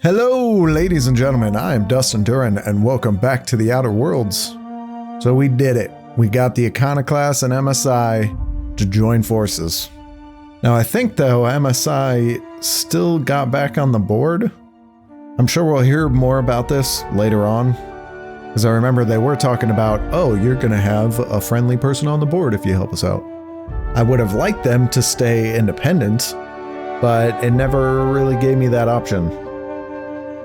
Hello, ladies and gentlemen. I am Dustin Duran, and welcome back to the Outer Worlds. So we did it. We got the Iconoclast and MSI to join forces. Now I think, though, MSI still got back on the board. I'm sure we'll hear more about this later on, because I remember they were talking about, oh, you're going to have a friendly person on the board if you help us out. I would have liked them to stay independent, but it never really gave me that option.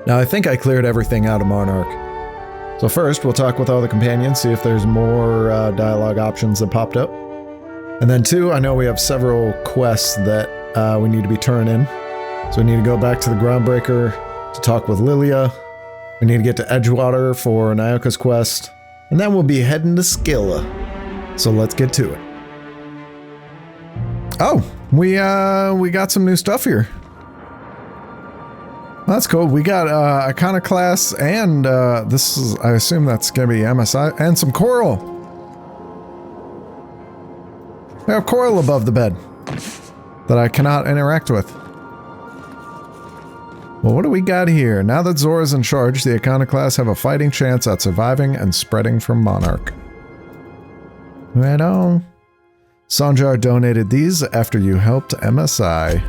Now I think I cleared everything out of Monarch. So first, we'll talk with all the companions, see if there's more dialogue options that popped up. And then two, I know we have several quests that we need to be turning in. So we need to go back to the Groundbreaker to talk with Lilia. We need to get to Edgewater for Nyoka's quest. And then we'll be heading to Skilla. So let's get to it. Oh, we got some new stuff here. That's cool. We got Iconoclast and this is, I assume that's gonna be MSI, and some coral. We have coral above the bed that I cannot interact with. Well, what do we got here? Now that Zora's in charge, the Iconoclast have a fighting chance at surviving and spreading from Monarch. Right on. Sanjar donated these after you helped MSI.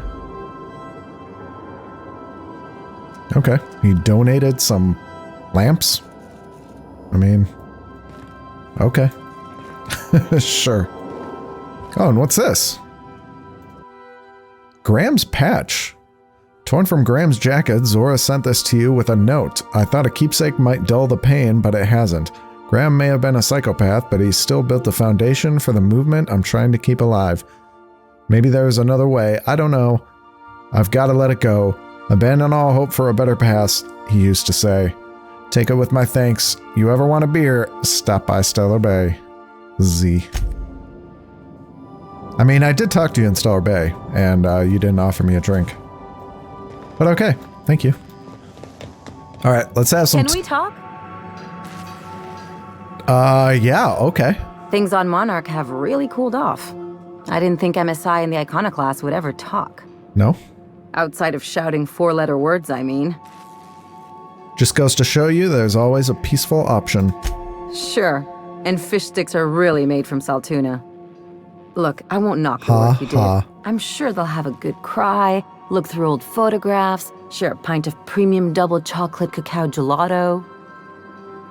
Okay, he donated some lamps? I mean, okay. Sure. Oh, and what's this? Graham's patch. Torn from Graham's jacket, Zora sent this to you with a note. I thought a keepsake might dull the pain, but it hasn't. Graham may have been a psychopath, but he's still built the foundation for the movement I'm trying to keep alive. Maybe there's another way, I don't know. I've got to let it go. Abandon all hope for a better past, he used to say. Take it with my thanks. You ever want a beer, stop by Stellar Bay. Z. I mean, I did talk to you in Stellar Bay, and you didn't offer me a drink. But okay, thank you. Alright, let's have some... Can we talk? Yeah, okay. Things on Monarch have really cooled off. I didn't think MSI and the Iconoclast would ever talk. No? Outside of shouting four-letter words, I mean. Just goes to show you there's always a peaceful option. Sure. And fish sticks are really made from Saltuna. Look, I won't knock the work you did. I'm sure they'll have a good cry, look through old photographs, share a pint of premium double chocolate cacao gelato.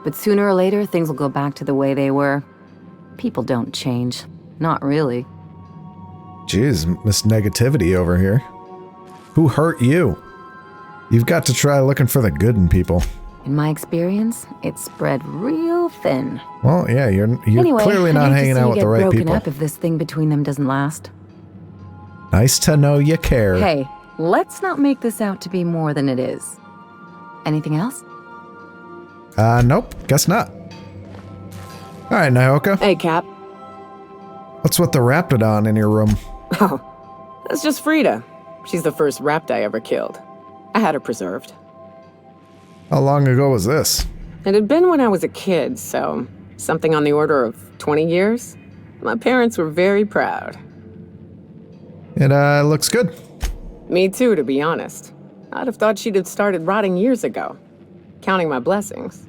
But sooner or later, things will go back to the way they were. People don't change. Not really. Jeez, Miss Negativity over here. Who hurt you? You've got to try looking for the good in people. In my experience, it's spread real thin. Well, yeah, you're anyway, clearly not hanging out with the right people. Broken up if this thing between them doesn't last. Nice to know you care. Hey, let's not make this out to be more than it is. Anything else? Nope, guess not. All right, Nyoka. Hey, Cap. What's with the Raptidon in your room? Oh, that's just Frida. She's the first rapt I ever killed. I had her preserved. How long ago was this? It had been when I was a kid, so something on the order of 20 years. My parents were very proud. It looks good. Me too, to be honest. I'd have thought she'd have started rotting years ago. Counting my blessings.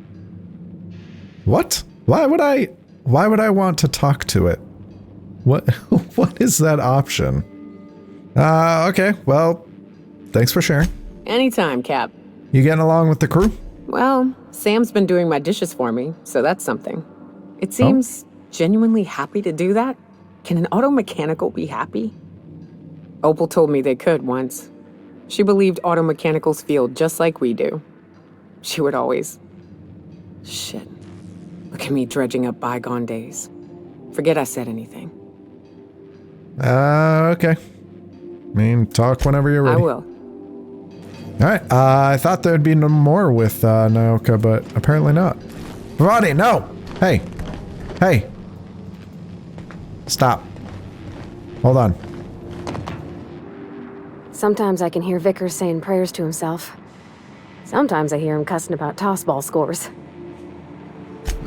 What? Why would I want to talk to it? What what is that option? Okay, well, thanks for sharing. Anytime, Cap. You getting along with the crew? Well, Sam's been doing my dishes for me, so that's something. It seems genuinely happy to do that. Can an auto mechanical be happy? Opal told me they could once. She believed auto mechanicals feel just like we do. She would always... Shit. Look at me dredging up bygone days. Forget I said anything. Okay. I mean, talk whenever you're ready. I will. Alright, I thought there'd be no more with Nyoka, but apparently not. Roddy, no! Hey! Hey! Stop. Hold on. Sometimes I can hear Vickers saying prayers to himself. Sometimes I hear him cussing about tossball scores.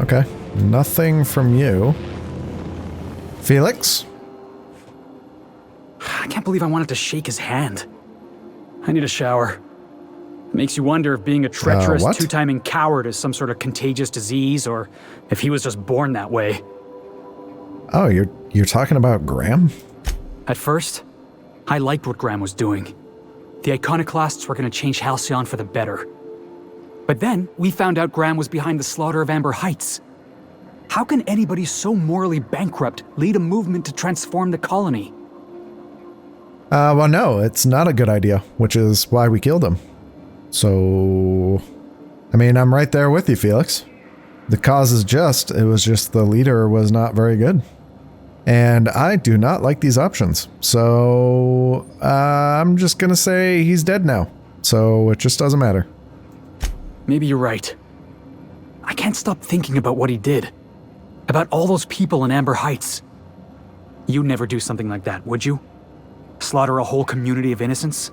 Okay. Nothing from you. Felix? I can't believe I wanted to shake his hand. I need a shower. It makes you wonder if being a treacherous, what? two-timing coward is some sort of contagious disease, or if he was just born that way. Oh, you're talking about Graham? At first, I liked what Graham was doing. The iconoclasts were going to change Halcyon for the better. But then, we found out Graham was behind the slaughter of Amber Heights. How can anybody so morally bankrupt lead a movement to transform the colony? Well, no, it's not a good idea, which is why we killed him. So, I mean, I'm right there with you, Felix. The cause is just, it was just the leader was not very good. And I do not like these options. So, I'm just gonna say he's dead now. So, it just doesn't matter. Maybe you're right. I can't stop thinking about what he did. About all those people in Amber Heights. You'd never do something like that, would you? Slaughter a whole community of innocents?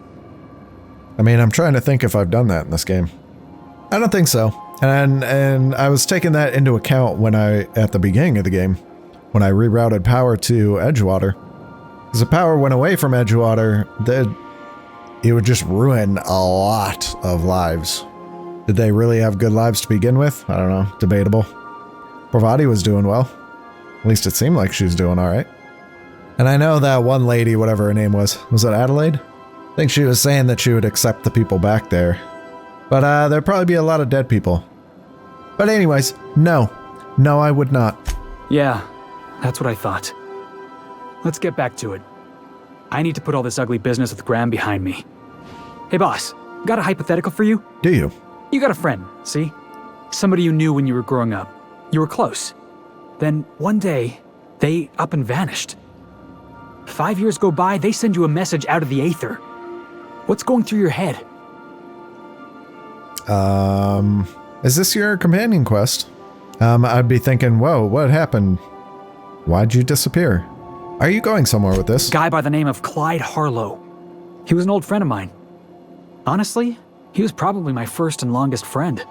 I mean, I'm trying to think if I've done that in this game. I don't think so. And I was taking that into account when at the beginning of the game, when I rerouted power to Edgewater. Because the power went away from Edgewater, it would just ruin a lot of lives. Did they really have good lives to begin with? I don't know. Debatable. Parvati was doing well. At least it seemed like she was doing all right. And I know that one lady, whatever her name was it Adelaide? I think she was saying that she would accept the people back there. But there'd probably be a lot of dead people. But anyways, no. No, I would not. Yeah, that's what I thought. Let's get back to it. I need to put all this ugly business with Graham behind me. Hey boss, got a hypothetical for you? Do you? You got a friend, see? Somebody you knew when you were growing up. You were close. Then one day, they up and vanished. 5 years go by, they send you a message out of the aether. What's going through your head? Is this your companion quest? I'd be thinking, whoa, what happened? Why'd you disappear? Are you going somewhere with this? Guy by the name of Clyde Harlow. He was an old friend of mine. Honestly, he was probably my first and longest friend.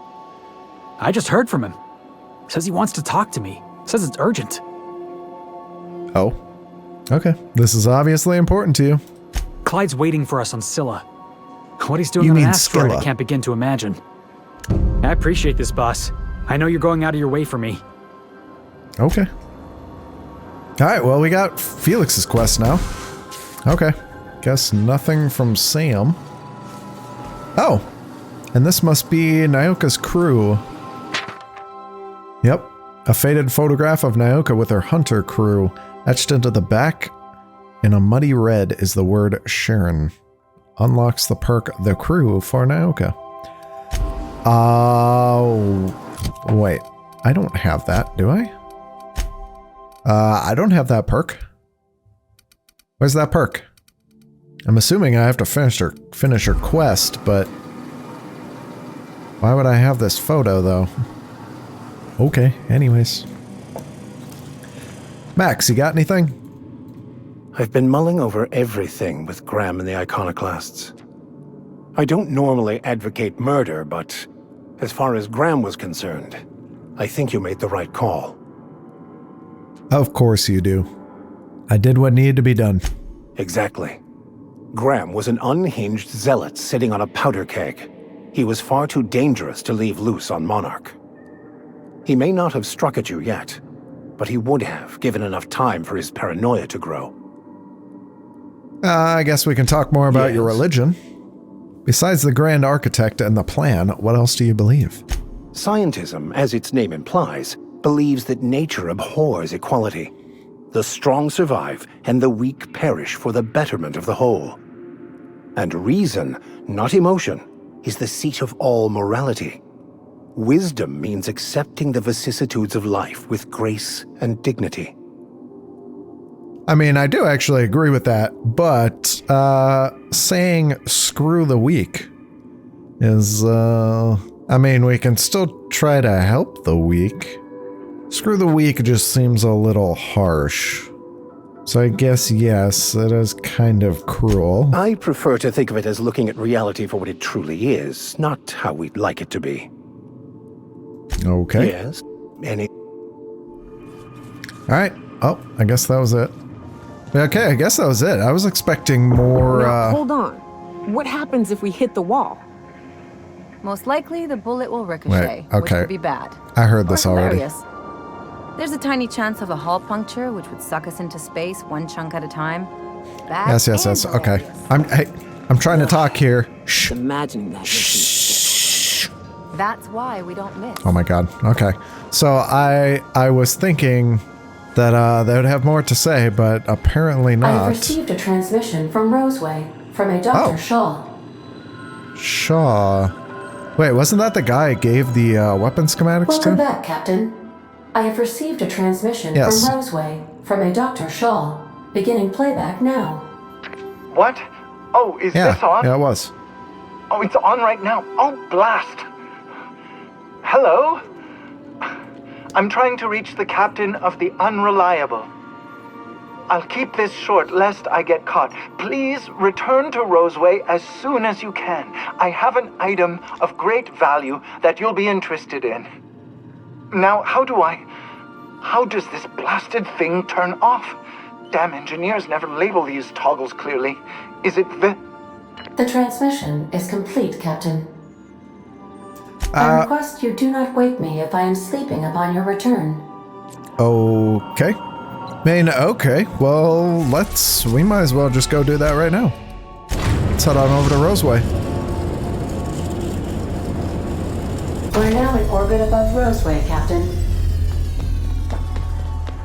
I just heard from him. Says he wants to talk to me. Says it's urgent. Oh. Okay. This is obviously important to you. Clyde's waiting for us on Scylla. What he's doing You on an mean asteroid, Scylla? I can't begin to imagine. I appreciate this, boss. I know you're going out of your way for me. Okay. Alright, well, we got Felix's quest now. Okay. Guess nothing from Sam. Oh. And this must be Nyoka's crew. Yep. A faded photograph of Nyoka with her hunter crew. Etched into the back in a muddy red is the word Sharon. Unlocks the perk The Crew for Nyoka. Wait. I don't have that, do I? I don't have that perk. Where's that perk? I'm assuming I have to finish her quest, but why would I have this photo though? Okay, anyways. Max, you got anything? I've been mulling over everything with Graham and the Iconoclasts. I don't normally advocate murder, but as far as Graham was concerned, I think you made the right call. Of course you do. I did what needed to be done. Exactly. Graham was an unhinged zealot sitting on a powder keg. He was far too dangerous to leave loose on Monarch. He may not have struck at you yet, but he would have, given enough time for his paranoia to grow. I guess we can talk more about your Yes. religion. Besides the Grand Architect and the plan, what else do you believe? Scientism, as its name implies, believes that nature abhors equality. The strong survive, and the weak perish for the betterment of the whole. And reason, not emotion, is the seat of all morality. Wisdom means accepting the vicissitudes of life with grace and dignity. I mean, I do actually agree with that, but saying screw the weak is, I mean, we can still try to help the weak. Screw the weak just seems a little harsh. So I guess, yes, it is kind of cruel. I prefer to think of it as looking at reality for what it truly is, not how we'd like it to be. Okay. Yes, any... Alright. Oh, I guess that was it. Okay, I guess that was it. I was expecting more, Now, hold on. What happens if we hit the wall? Most likely, the bullet will ricochet, Wait, which okay. could be bad. I heard Or this already. hilarious. There's a tiny chance of a hull puncture, which would suck us into space one chunk at a time. Bad Yes. and Okay. hilarious. I'm trying to talk here. Shh. Imagining that. Shh. That's why we don't miss. Oh my god. Okay. So I was thinking that they would have more to say, but apparently I not. received a transmission from Roseway, from a Dr. Oh. Shaw. Shaw. Wait, wasn't that the guy I gave the weapon schematics Welcome to? back, Captain. I have received a transmission Yes. from Roseway, from a Dr. Shaw. Beginning playback now. What? Oh, is this on? Yeah, it was. Oh, it's on right now. Oh, blast. Hello? I'm trying to reach the captain of the Unreliable. I'll keep this short lest I get caught. Please return to Roseway as soon as you can. I have an item of great value that you'll be interested in. Now, how does this blasted thing turn off? Damn engineers never label these toggles clearly. Is it the... The transmission is complete, Captain. I request you do not wake me if I am sleeping upon your return. Okay. Okay. Well, we might as well just go do that right now. Let's head on over to Roseway. We're now in orbit above Roseway, Captain.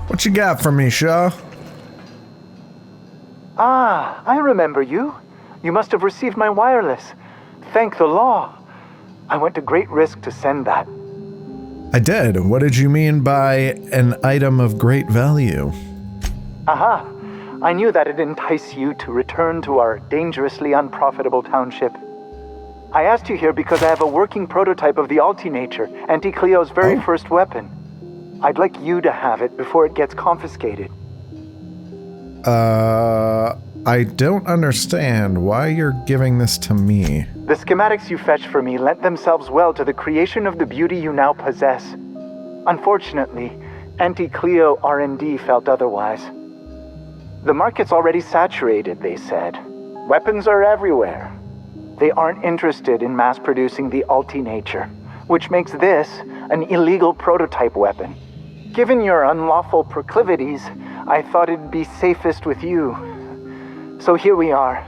What you got for me, Shaw? Ah, I remember you. You must have received my wireless. Thank the law. I went to great risk to send that. I did. What did you mean by an item of great value? Aha! I knew that'd entice you to return to our dangerously unprofitable township. I asked you here because I have a working prototype of the Altinature, Auntie Cleo's very first weapon. I'd like you to have it before it gets confiscated. I don't understand why you're giving this to me. The schematics you fetched for me lent themselves well to the creation of the beauty you now possess. Unfortunately, Auntie Cleo R&D felt otherwise. The market's already saturated, they said. Weapons are everywhere. They aren't interested in mass-producing the Altinature, which makes this an illegal prototype weapon. Given your unlawful proclivities, I thought it'd be safest with you. So here we are.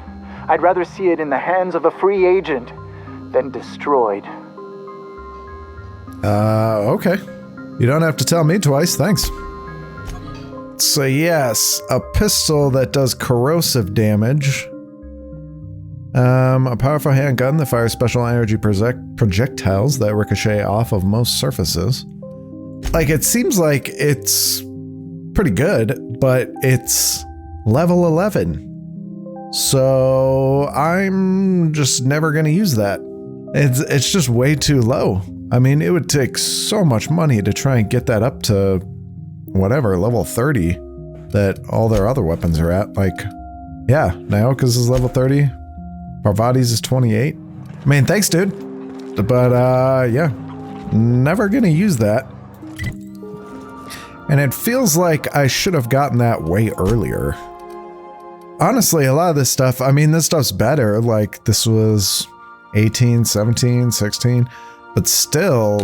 I'd rather see it in the hands of a free agent than destroyed. Okay. You don't have to tell me twice, thanks. So yes, a pistol that does corrosive damage. A powerful handgun that fires special energy projectiles that ricochet off of most surfaces. Like, it seems like it's pretty good, but it's level 11. So I'm just never going to use that. It's just way too low. I mean, it would take so much money to try and get that up to whatever, level 30 that all their other weapons are at. Like, yeah, Nyoka's is level 30. Parvati's is 28. I mean, thanks, dude. But, yeah, never gonna use that. And it feels like I should have gotten that way earlier. Honestly, a lot of this stuff, I mean, this stuff's better. Like, this was 18, 17, 16. But still,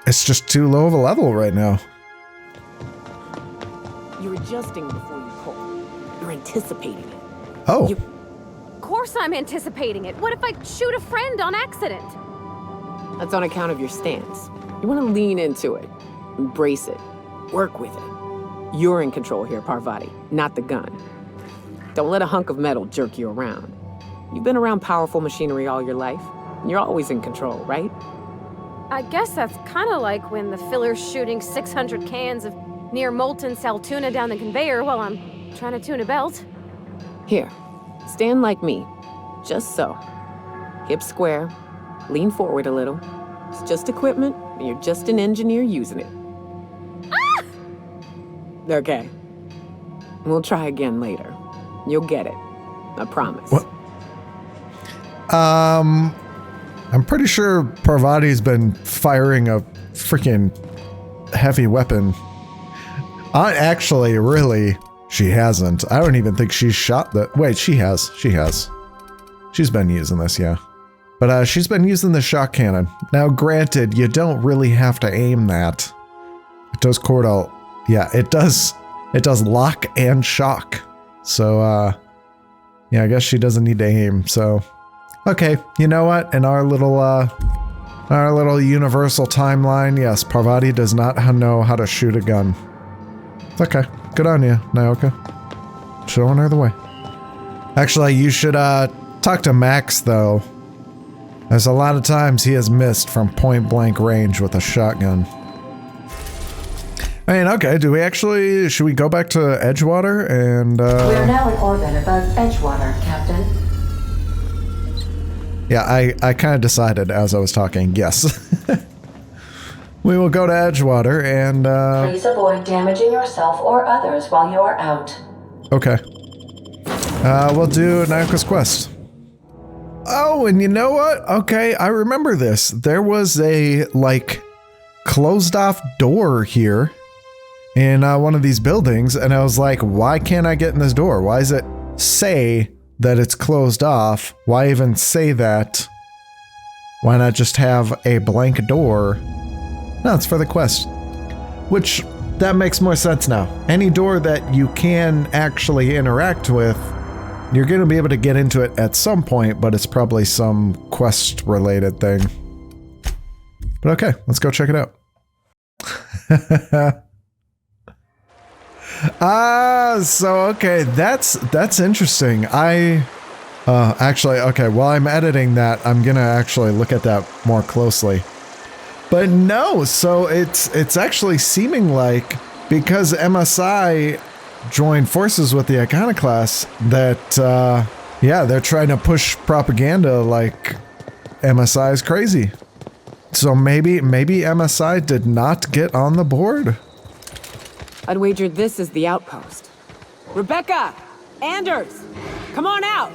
it's just too low of a level right now. You're adjusting before you pull. You're anticipating it. Oh. Of course I'm anticipating it. What if I shoot a friend on accident? That's on account of your stance. You want to lean into it, embrace it, work with it. You're in control here, Parvati, not the gun. Don't let a hunk of metal jerk you around. You've been around powerful machinery all your life. You're always in control, right? I guess that's kind of like when the filler's shooting 600 cans of near molten saltuna down the conveyor while I'm trying to tune a belt. Here, stand like me. Just so. Hips square. Lean forward a little. It's just equipment, and you're just an engineer using it. Ah! Okay. We'll try again later. You'll get it. I promise. What? I'm pretty sure Parvati's been firing a freaking heavy weapon. Actually, really, she hasn't. I don't even think she's shot that. Wait, she has. She has. She's been using this, yeah. But she's been using the shock cannon. Now, granted, you don't really have to aim that. It does it does lock and shock. So, yeah, I guess she doesn't need to aim, so. Okay, you know what? In our little universal timeline, yes, Parvati does not know how to shoot a gun. It's okay. Good on you, Nyoka. Showing her the way. Actually, you should, talk to Max, though. There's a lot of times he has missed from point-blank range with a shotgun. I mean, okay, should we go back to Edgewater and, We're now in orbit above Edgewater, Captain. Yeah, I kind of decided as I was talking, yes. We will go to Edgewater and, Please avoid damaging yourself or others while you are out. Okay. We'll do Nyoka's quest. Oh, and you know what? Okay, I remember this. There was a, like, closed-off door here in one of these buildings, and I was like, why can't I get in this door? Why does it say that it's closed off? Why even say that? Why not just have a blank door? No, it's for the quest. Which, that makes more sense now. Any door that you can actually interact with, you're going to be able to get into it at some point, but it's probably some quest-related thing. But okay, let's go check it out. So okay, that's interesting. Actually, okay, while I'm editing that, I'm gonna actually look at that more closely. But no, so it's actually seeming like, because MSI joined forces with the Iconoclasts, that yeah, they're trying to push propaganda like MSI is crazy. So maybe MSI did not get on the board. I'd wager this is the outpost. Rebecca! Anders! Come on out!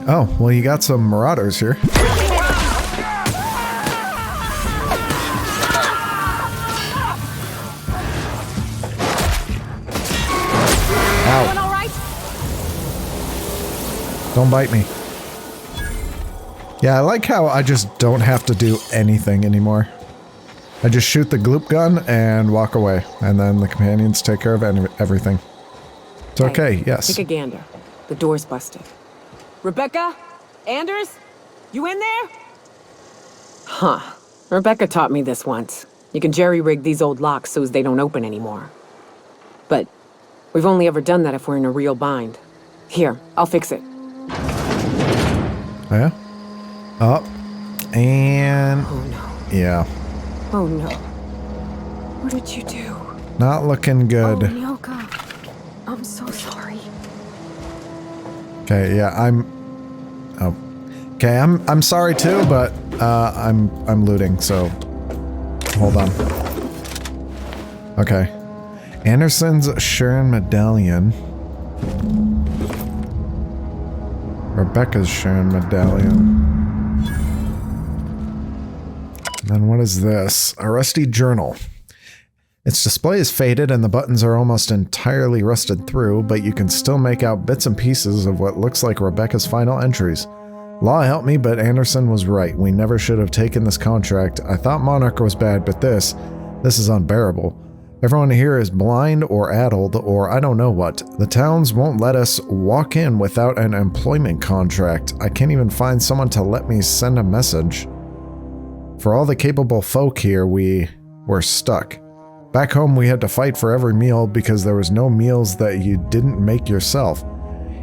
Oh, well, you got some marauders here. Ow. All right? Don't bite me. Yeah, I like how I just don't have to do anything anymore. I just shoot the gloop gun and walk away, and then the companions take care of everything. It's okay, yes. Take a gander. The door's busted. Rebecca? Anders? You in there? Huh. Rebecca taught me this once. You can jerry-rig these old locks so as they don't open anymore. But we've only ever done that if we're in a real bind. Here, I'll fix it. Oh, yeah? Oh. And... Oh, no. Yeah. Oh, no. What did you do? Not looking good. Oh, Nyoka. I'm so sorry. Okay, yeah, okay, I'm sorry too, but I'm looting, so hold on. Okay. Anderson's Sharon Medallion. Rebecca's Sharon Medallion. And then what is this? A rusty journal. Its display is faded and the buttons are almost entirely rusted through, but you can still make out bits and pieces of what looks like Rebecca's final entries. Law help me, but Anderson was right. We never should have taken this contract. I thought Monarch was bad, but this is unbearable. Everyone here is blind or addled, or I don't know what. The towns won't let us walk in without an employment contract. I can't even find someone to let me send a message. For all the capable folk here, we were stuck. Back home, we had to fight for every meal because there was no meals that you didn't make yourself.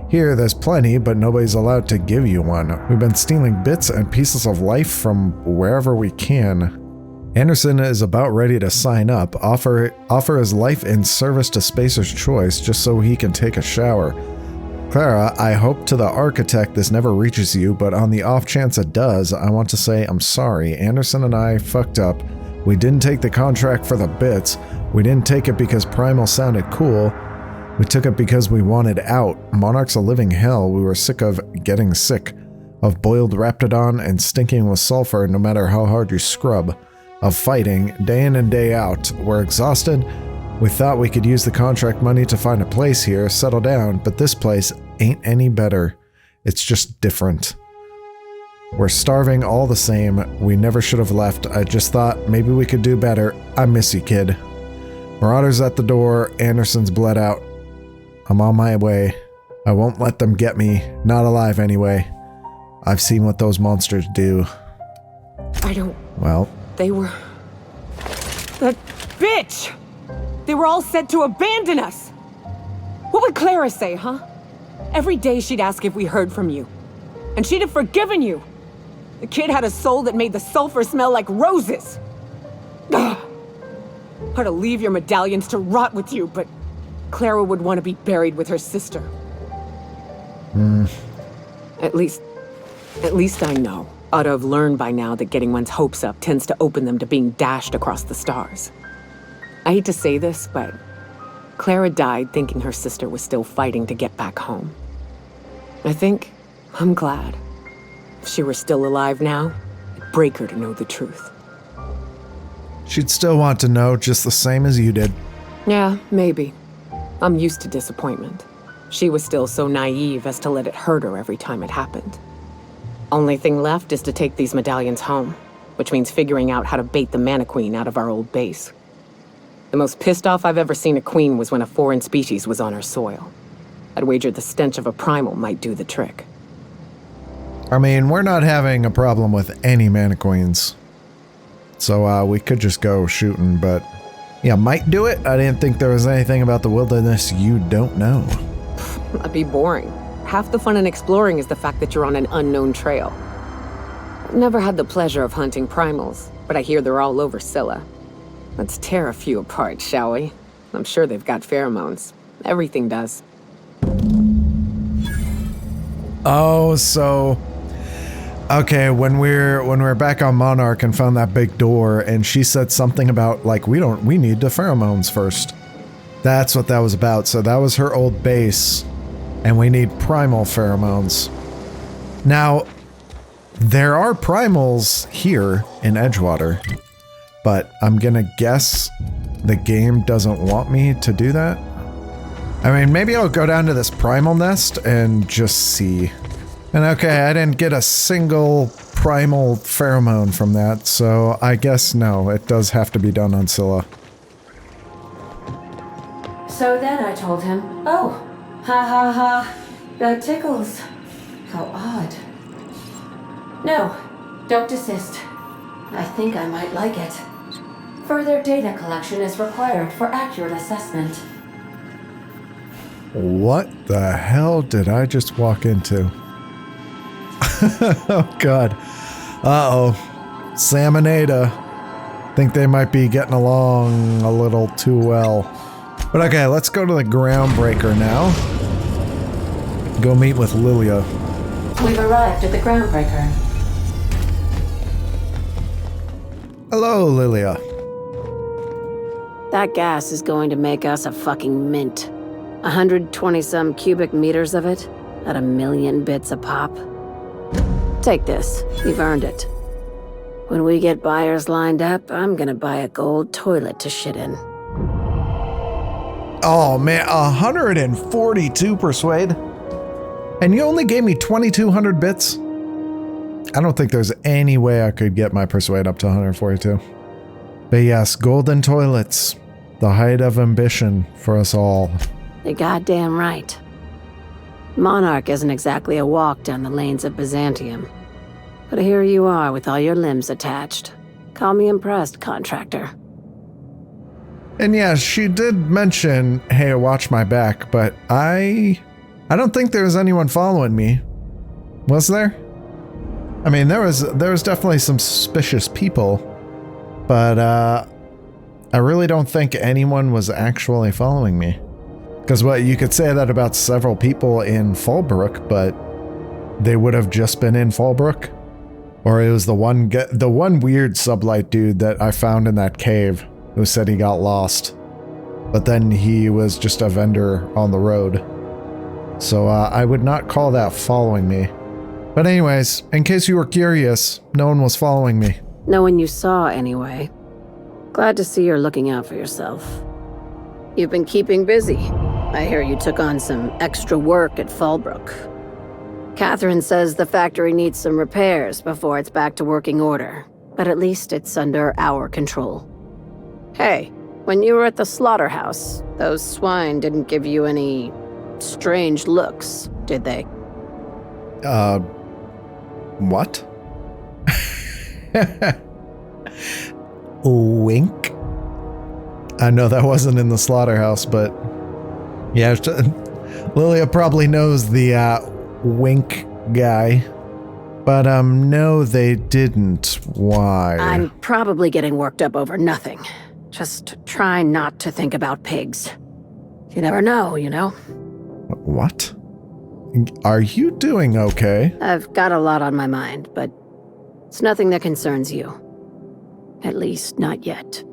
Here, there's plenty, but nobody's allowed to give you one. We've been stealing bits and pieces of life from wherever we can. Anderson is about ready to sign up, offer his life in service to Spacer's Choice just so he can take a shower. Clara, I hope to the architect this never reaches you, but on the off chance it does, I want to say I'm sorry. Anderson and I fucked up. We didn't take the contract for the bits. We didn't take it because Primal sounded cool. We took it because we wanted out. Monarch's a living hell. We were sick of getting sick. Of boiled Raptidon and stinking with sulfur no matter how hard you scrub. Of fighting, day in and day out. We're exhausted. We thought we could use the contract money to find a place here, settle down, but this place ain't any better. It's just different. We're starving all the same. We never should have left. I just thought maybe we could do better. I miss you, kid. Marauder's at the door. Anderson's bled out. I'm on my way. I won't let them get me. Not alive anyway. I've seen what those monsters do. Well. They were... That bitch! They were all set to abandon us! What would Clara say, huh? Every day she'd ask if we heard from you. And she'd have forgiven you. The kid had a soul that made the sulfur smell like roses. Ugh. I'd leave your medallions to rot with you, but Clara would want to be buried with her sister. At least I know. Ought to have learned by now that getting one's hopes up tends to open them to being dashed across the stars. I hate to say this, but Clara died thinking her sister was still fighting to get back home. I'm glad. If she were still alive now, it'd break her to know the truth. She'd still want to know just the same as you did. Yeah, maybe. I'm used to disappointment. She was still so naive as to let it hurt her every time it happened. Only thing left is to take these medallions home, which means figuring out how to bait the Mana-Queen out of our old base. The most pissed off I've ever seen a queen was when a foreign species was on her soil. I'd wager the stench of a primal might do the trick. I mean, we're not having a problem with any Mana-Queens. So we could just go shooting, but yeah, might do it. I didn't think there was anything about the wilderness you don't know. That'd be boring. Half the fun in exploring is the fact that you're on an unknown trail. I've never had the pleasure of hunting primals, but I hear they're all over Scylla. Let's tear a few apart, shall we? I'm sure they've got pheromones. Everything does. Oh, so... Okay, when we're back on Monarch and found that big door, and she said something about, like, we need the pheromones first. That's what that was about. So that was her old base, and we need primal pheromones. Now, there are primals here in Edgewater, but I'm gonna guess the game doesn't want me to do that. I mean, maybe I'll go down to this primal nest and just see. And okay, I didn't get a single primal pheromone from that, so I guess no, it does have to be done on Scylla. So then I told him, oh, ha ha ha, that tickles. How odd. No, don't desist. I think I might like it. Further data collection is required for accurate assessment. What the hell did I just walk into? Oh god. Uh-oh. Sam and Ada. Think they might be getting along a little too well. But okay, let's go to the Groundbreaker now. Go meet with Lilia. We've arrived at the Groundbreaker. Hello, Lilia. That gas is going to make us a fucking mint. 120-some cubic meters of it, at 1,000,000 bits a pop. Take this, you've earned it. When we get buyers lined up, I'm gonna buy a gold toilet to shit in. Oh man, 142 persuade? And you only gave me 2,200 bits? I don't think there's any way I could get my persuade up to 142. But yes, golden toilets. The height of ambition for us all. You're goddamn right. Monarch isn't exactly a walk down the lanes of Byzantium. But here you are with all your limbs attached. Call me impressed, contractor. And yeah, she did mention, hey, watch my back, but I don't think there was anyone following me. Was there? I mean, there was definitely some suspicious people, but I really don't think anyone was actually following me. Because you could say that about several people in Fallbrook, but they would have just been in Fallbrook. Or it was the one weird sublight dude that I found in that cave who said he got lost. But then he was just a vendor on the road. So I would not call that following me. But anyways, in case you were curious, no one was following me. No one you saw, anyway. Glad to see you're looking out for yourself. You've been keeping busy. I hear you took on some extra work at Fallbrook. Catherine says the factory needs some repairs before it's back to working order, but at least it's under our control. Hey, when you were at the slaughterhouse, those swine didn't give you any strange looks, did they? What? Wink? I know that wasn't in the slaughterhouse, but yeah, Lilia probably knows the wink guy. But no, they didn't. Why? I'm probably getting worked up over nothing. Just try not to think about pigs. You never know, you know? What? Are you doing okay? I've got a lot on my mind, but it's nothing that concerns you. At least, not yet.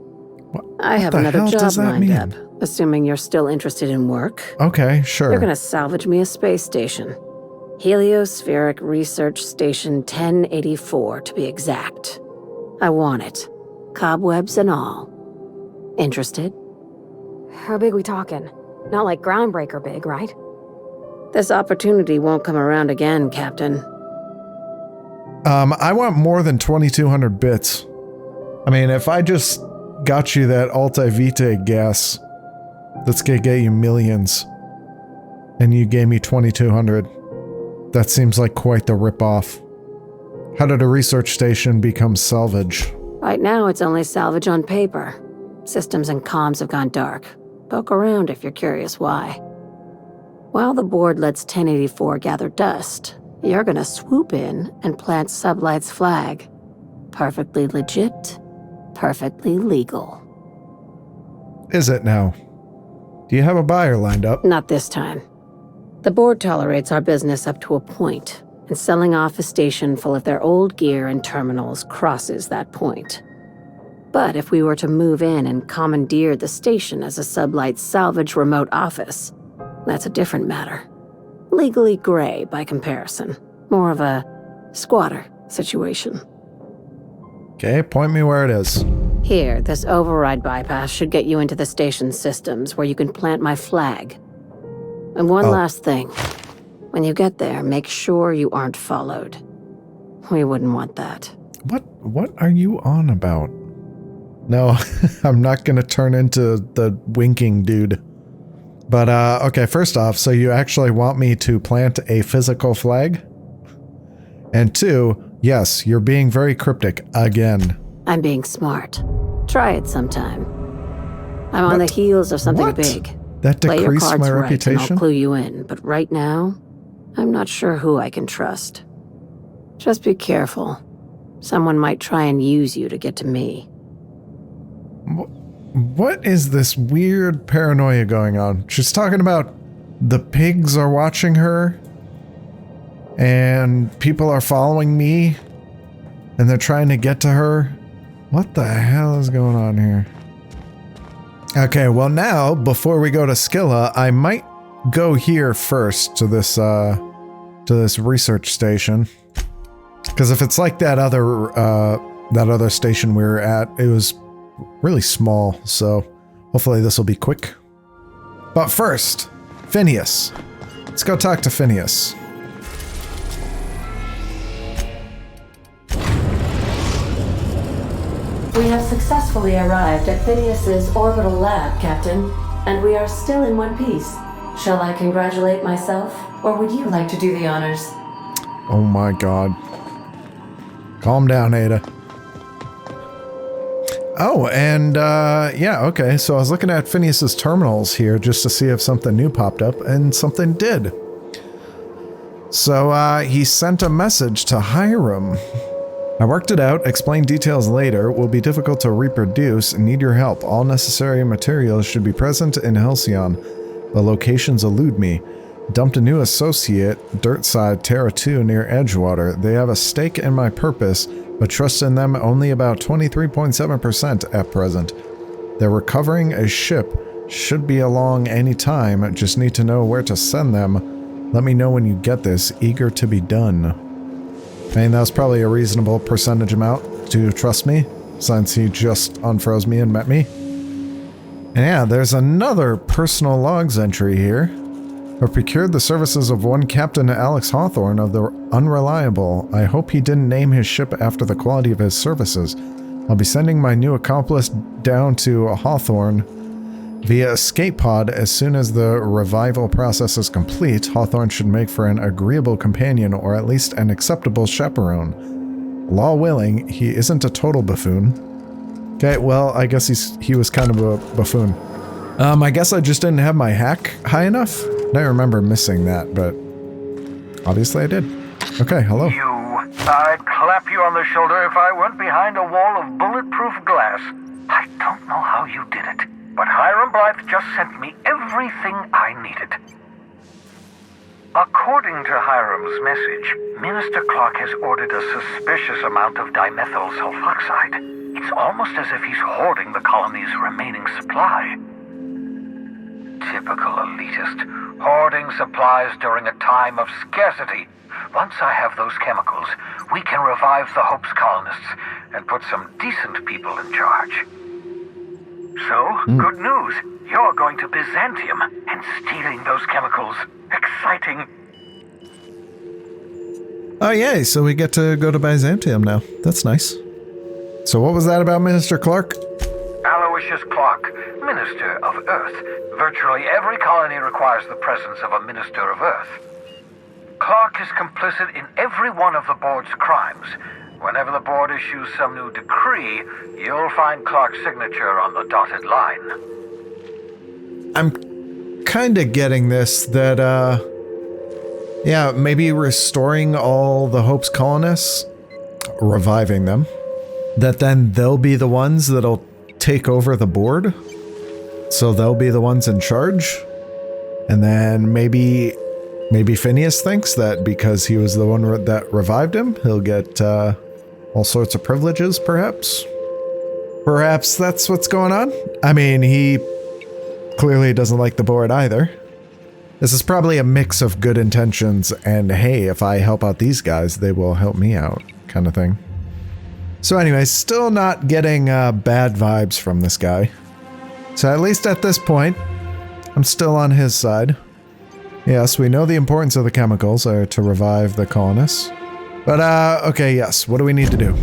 I have another job lined up, assuming you're still interested in work. Okay, sure. You're gonna salvage me a space station. Heliospheric Research Station 1084, to be exact. I want it. Cobwebs and all. Interested? How big we talking? Not like groundbreaker big, right? This opportunity won't come around again, Captain. I want more than 2,200 bits. I mean, if I just got you that Alta Vitae gas, that's gonna get you millions, and you gave me 2,200, that seems like quite the ripoff. How did a research station become salvage? Right now, it's only salvage on paper. Systems and comms have gone dark. Poke around if you're curious why. While the board lets 1084 gather dust, you're gonna swoop in and plant Sublight's flag. Perfectly legit, perfectly legal. Is it now? Do you have a buyer lined up? Not this time. The board tolerates our business up to a point, and selling off a station full of their old gear and terminals crosses that point. But if we were to move in and commandeer the station as a Sublight salvage remote office, that's a different matter. Legally gray by comparison. More of a squatter situation. Okay, point me where it is. Here, this override bypass should get you into the station's systems where you can plant my flag. And one last thing. When you get there, make sure you aren't followed. We wouldn't want that. What are you on about? No, I'm not gonna turn into the winking dude. But, okay, first off, so you actually want me to plant a physical flag? And two, yes, you're being very cryptic again. I'm being smart. Try it sometime. I'm on the heels of something big. That Play your decreased cards my right reputation? and I'll clue you in, but right now, I'm not sure who I can trust. Just be careful. Someone might try and use you to get to me. What is this weird paranoia going on? She's talking about the pigs are watching her, and people are following me, and they're trying to get to her. What the hell is going on here? Okay, well now, before we go to Scylla, I might go here first to this research station. Because if it's like that other station we were at, it was really small, so hopefully this will be quick. But first, Phineas. Let's go talk to Phineas. We have successfully arrived at Phineas's orbital lab, Captain, and we are still in one piece. Shall I congratulate myself, or would you like to do the honors? Oh my god. Calm down, Ada. Oh, and yeah, okay, so I was looking at Phineas's terminals here just to see if something new popped up, and something did. So he sent a message to Hiram. I worked it out, explained details later, will be difficult to reproduce, and need your help. All necessary materials should be present in Halcyon. The locations elude me. Dumped a new associate, Dirtside Terra 2 near Edgewater. They have a stake in my purpose, but trust in them only about 23.7% at present. They're recovering a ship. Should be along any time, just need to know where to send them. Let me know when you get this. Eager to be done. I mean, that was probably a reasonable percentage amount to trust me, since he just unfroze me and met me. And yeah, there's another personal logs entry here. I've procured the services of one Captain Alex Hawthorne of the Unreliable. I hope he didn't name his ship after the quality of his services. I'll be sending my new accomplice down to Hawthorne via escape pod as soon as the revival process is complete. Hawthorne should make for an agreeable companion or at least an acceptable chaperone. Law willing, he isn't a total buffoon. Okay, well, I guess he was kind of a buffoon. I guess I just didn't have my hack high enough. I remember missing that, but obviously I did. Okay, hello. I'd clap you on the shoulder if I weren't behind a wall of bulletproof glass. I don't know how you did it, but Hiram Blythe just sent me everything I needed. According to Hiram's message, Minister Clark has ordered a suspicious amount of dimethyl sulfoxide. It's almost as if he's hoarding the colony's remaining supply. Typical elitist, hoarding supplies during a time of scarcity. Once I have those chemicals, we can revive the Hope's colonists and put some decent people in charge. So, good news. You're going to Byzantium and stealing those chemicals. Exciting. Oh yay, so we get to go to Byzantium now. That's nice. So what was that about Minister Clark? Aloysius Clark, Minister of Earth. Virtually every colony requires the presence of a Minister of Earth. Clark is complicit in every one of the board's crimes. Whenever the board issues some new decree, you'll find Clark's signature on the dotted line. I'm kinda getting this, that, yeah, maybe restoring all the Hope's colonists, reviving them, that then they'll be the ones that'll take over the board, so they'll be the ones in charge, and then maybe Phineas thinks that because he was the one that revived him, he'll get all sorts of privileges, perhaps? Perhaps that's what's going on? I mean, he clearly doesn't like the board either. This is probably a mix of good intentions and, hey, if I help out these guys, they will help me out, kind of thing. So anyway, still not getting bad vibes from this guy. So at least at this point, I'm still on his side. Yes, we know the importance of the chemicals are to revive the colonists. But, okay, yes, what do we need to do?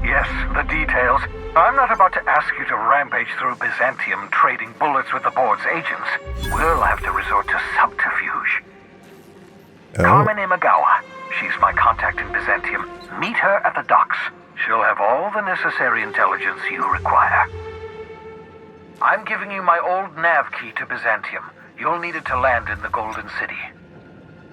Yes, the details. I'm not about to ask you to rampage through Byzantium trading bullets with the board's agents. We'll have to resort to subterfuge. Carmen Imagawa. She's my contact in Byzantium. Meet her at the docks. She'll have all the necessary intelligence you require. I'm giving you my old nav key to Byzantium. You'll need it to land in the Golden City.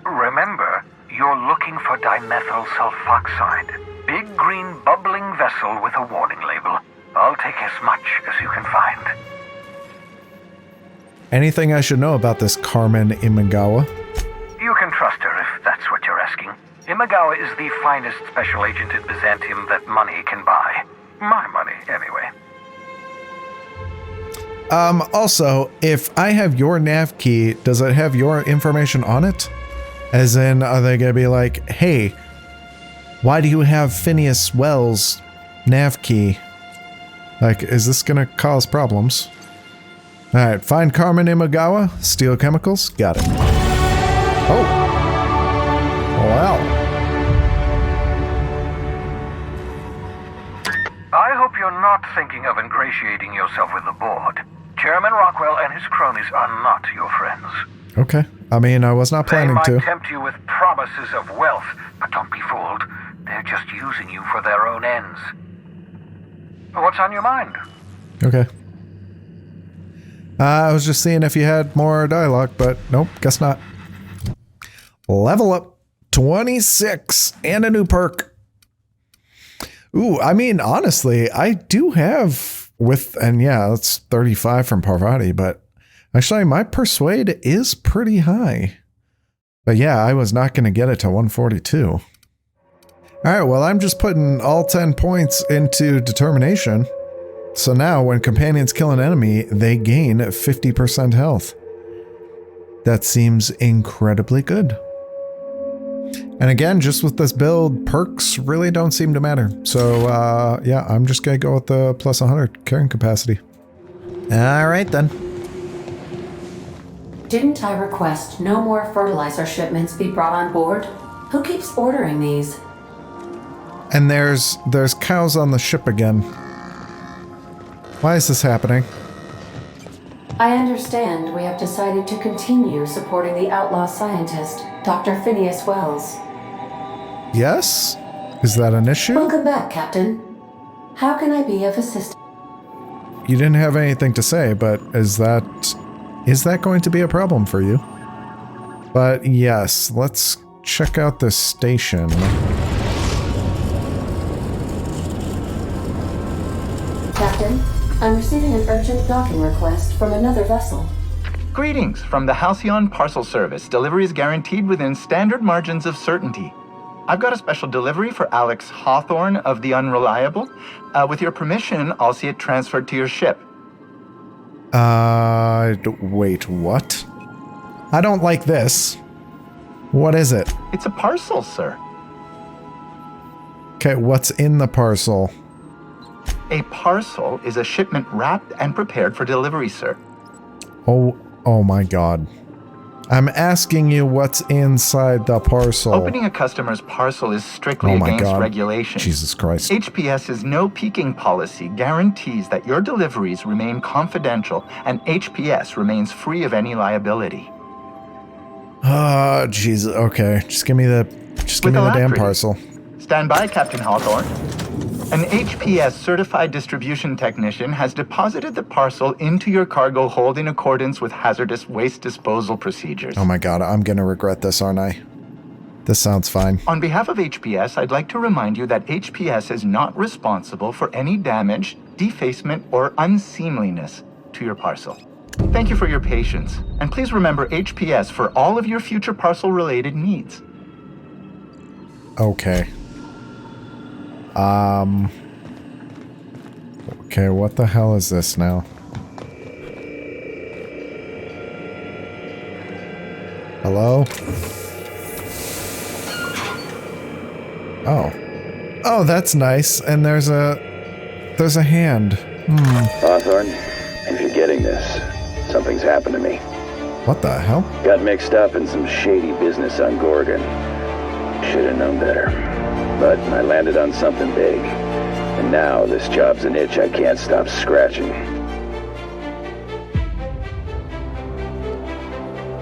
Remember, you're looking for dimethyl sulfoxide. Big green bubbling vessel with a warning label. I'll take as much as you can find. Anything I should know about this Carmen Imagawa? You can trust her if that's what you're asking. Imagawa is the finest special agent in Byzantium that money can buy. My money, anyway. Also, if I have your nav key, does it have your information on it? As in, are they gonna be like, hey, why do you have Phineas Wells' nav key? Like, is this gonna cause problems? Alright, find Carmen Imagawa, steal chemicals, got it. Oh. Wow. I hope you're not thinking of ingratiating yourself with the board. Chairman Rockwell and his cronies are not your friends. Okay. I mean, I was not planning to. They might tempt you with promises of wealth, but don't be fooled. They're just using you for their own ends. What's on your mind? Okay. I was just seeing if you had more dialogue, but nope, guess not. Level up. 26 and a new perk. Ooh, I mean, honestly, I do have and yeah, that's 35 from Parvati, but actually my persuade is pretty high. But yeah, I was not going to get it to 142. All right, well, I'm just putting all 10 points into determination. So now when companions kill an enemy, they gain 50% health. That seems incredibly good. And again, just with this build, perks really don't seem to matter. So, yeah, I'm just going to go with the plus 100 carrying capacity. All right, then. Didn't I request no more fertilizer shipments be brought on board? Who keeps ordering these? And there's cows on the ship again. Why is this happening? I understand we have decided to continue supporting the outlaw scientist, Dr. Phineas Wells. Yes? Is that an issue? Welcome back, Captain. How can I be of assistance? You didn't have anything to say, but is that going to be a problem for you? But yes, let's check out this station. Captain, I'm receiving an urgent docking request from another vessel. Greetings from the Halcyon Parcel Service. Delivery is guaranteed within standard margins of certainty. I've got a special delivery for Alex Hawthorne of the Unreliable. With your permission, I'll see it transferred to your ship. Wait, what? I don't like this. What is it? It's a parcel, sir. Okay, what's in the parcel? A parcel is a shipment wrapped and prepared for delivery, sir. Oh my god. I'm asking you what's inside the parcel. Opening a customer's parcel is strictly against regulation. Jesus Christ. HPS's no peeking policy guarantees that your deliveries remain confidential and HPS remains free of any liability. Jesus. Okay, just give me the damn parcel. Stand by, Captain Hawthorne. An HPS certified distribution technician has deposited the parcel into your cargo hold in accordance with hazardous waste disposal procedures. Oh my god, I'm gonna regret this, aren't I? This sounds fine. On behalf of HPS, I'd like to remind you that HPS is not responsible for any damage, defacement, or unseemliness to your parcel. Thank you for your patience, and please remember HPS for all of your future parcel-related needs. Okay. Okay, what the hell is this now? Hello? Oh, that's nice. And there's a hand. Hawthorne, if you're getting this, something's happened to me. What the hell? Got mixed up in some shady business on Gorgon. Should have known better. But I landed on something big. And now this job's an itch I can't stop scratching.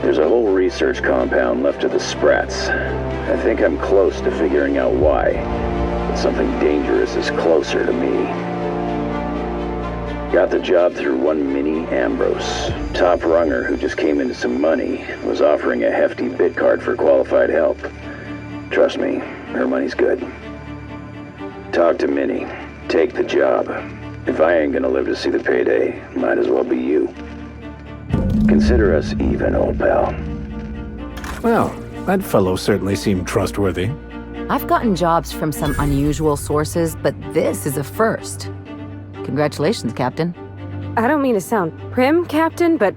There's a whole research compound left of the Sprats. I think I'm close to figuring out why. But something dangerous is closer to me. Got the job through one Minnie Ambrose. Top runger who just came into some money was offering a hefty bid card for qualified help. Trust me, her money's good. Talk to Minnie. Take the job. If I ain't gonna live to see the payday, might as well be you. Consider us even, old pal. Well, that fellow certainly seemed trustworthy. I've gotten jobs from some unusual sources, but this is a first. Congratulations, Captain. I don't mean to sound prim, Captain, but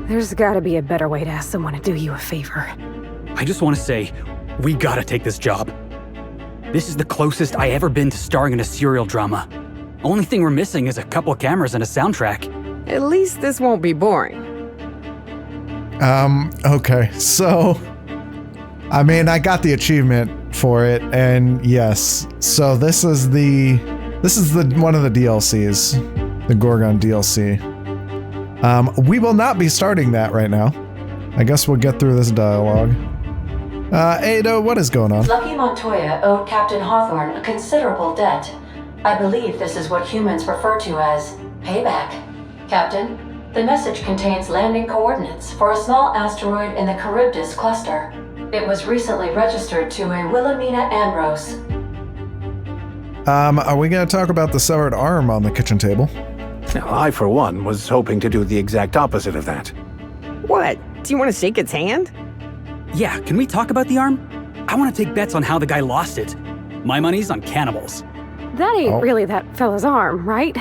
there's gotta be a better way to ask someone to do you a favor. I just want to say, we gotta take this job. This is the closest I ever been to starring in a serial drama. Only thing we're missing is a couple cameras and a soundtrack. At least this won't be boring. Okay, so I mean, I got the achievement for it, and yes, so this is the one of the DLCs, the Gorgon DLC. We will not be starting that right now. I guess we'll get through this dialogue. Ada, what is going on? Lucky Montoya owed Captain Hawthorne a considerable debt. I believe this is what humans refer to as payback. Captain, the message contains landing coordinates for a small asteroid in the Charybdis cluster. It was recently registered to a Wilhelmina Ambrose. Are we going to talk about the severed arm on the kitchen table? Now, I, for one, was hoping to do the exact opposite of that. What? Do you want to shake its hand? Yeah, can we talk about the arm? I want to take bets on how the guy lost it. My money's on cannibals. That ain't really that fella's arm, right?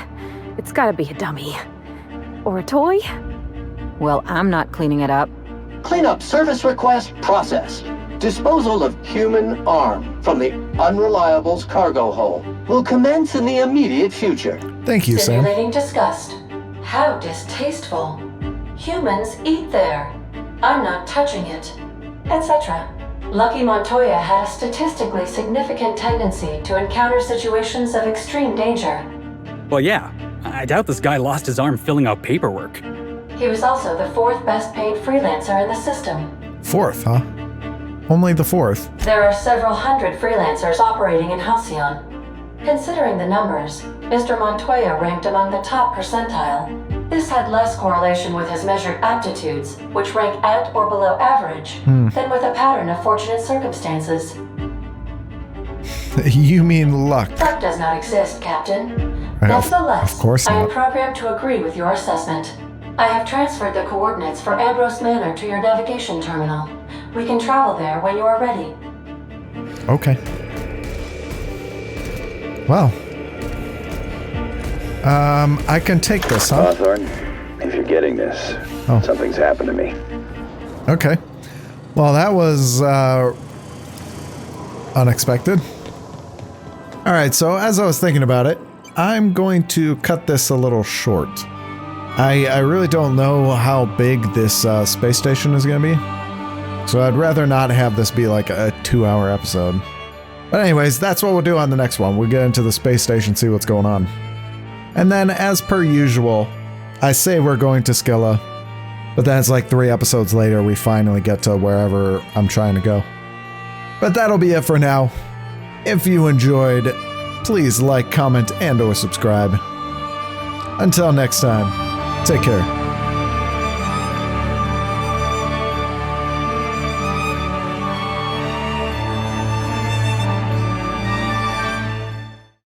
It's gotta be a dummy. Or a toy? Well, I'm not cleaning it up. Cleanup service request processed. Disposal of human arm from the Unreliable's cargo hold will commence in the immediate future. Thank you, Sam. Simulating disgust. How distasteful. Humans eat there. I'm not touching it, etc. Lucky Montoya had a statistically significant tendency to encounter situations of extreme danger. Well, yeah. I doubt this guy lost his arm filling out paperwork. He was also the 4th best paid freelancer in the system. 4th, huh? Only the 4th. There are several hundred freelancers operating in Halcyon. Considering the numbers, Mr. Montoya ranked among the top percentile. This had less correlation with his measured aptitudes, which rank at or below average, than with a pattern of fortunate circumstances. You mean luck? Luck does not exist, Captain. Right, Nevertheless, of course I am not. programmed to agree with your assessment. I have transferred the coordinates for Ambrose Manor to your navigation terminal. We can travel there when you are ready. Okay. Well. I can take this, huh? Hawthorne, if you're getting this, something's happened to me. Okay. Well, that was, unexpected. Alright, so as I was thinking about it, I'm going to cut this a little short. I really don't know how big this space station is going to be. So I'd rather not have this be like a 2-hour episode. But anyways, that's what we'll do on the next one. We'll get into the space station, see what's going on. And then, as per usual, I say we're going to Scylla, but then it's like 3 episodes later we finally get to wherever I'm trying to go. But that'll be it for now. If you enjoyed, please like, comment, and/or subscribe. Until next time, take care.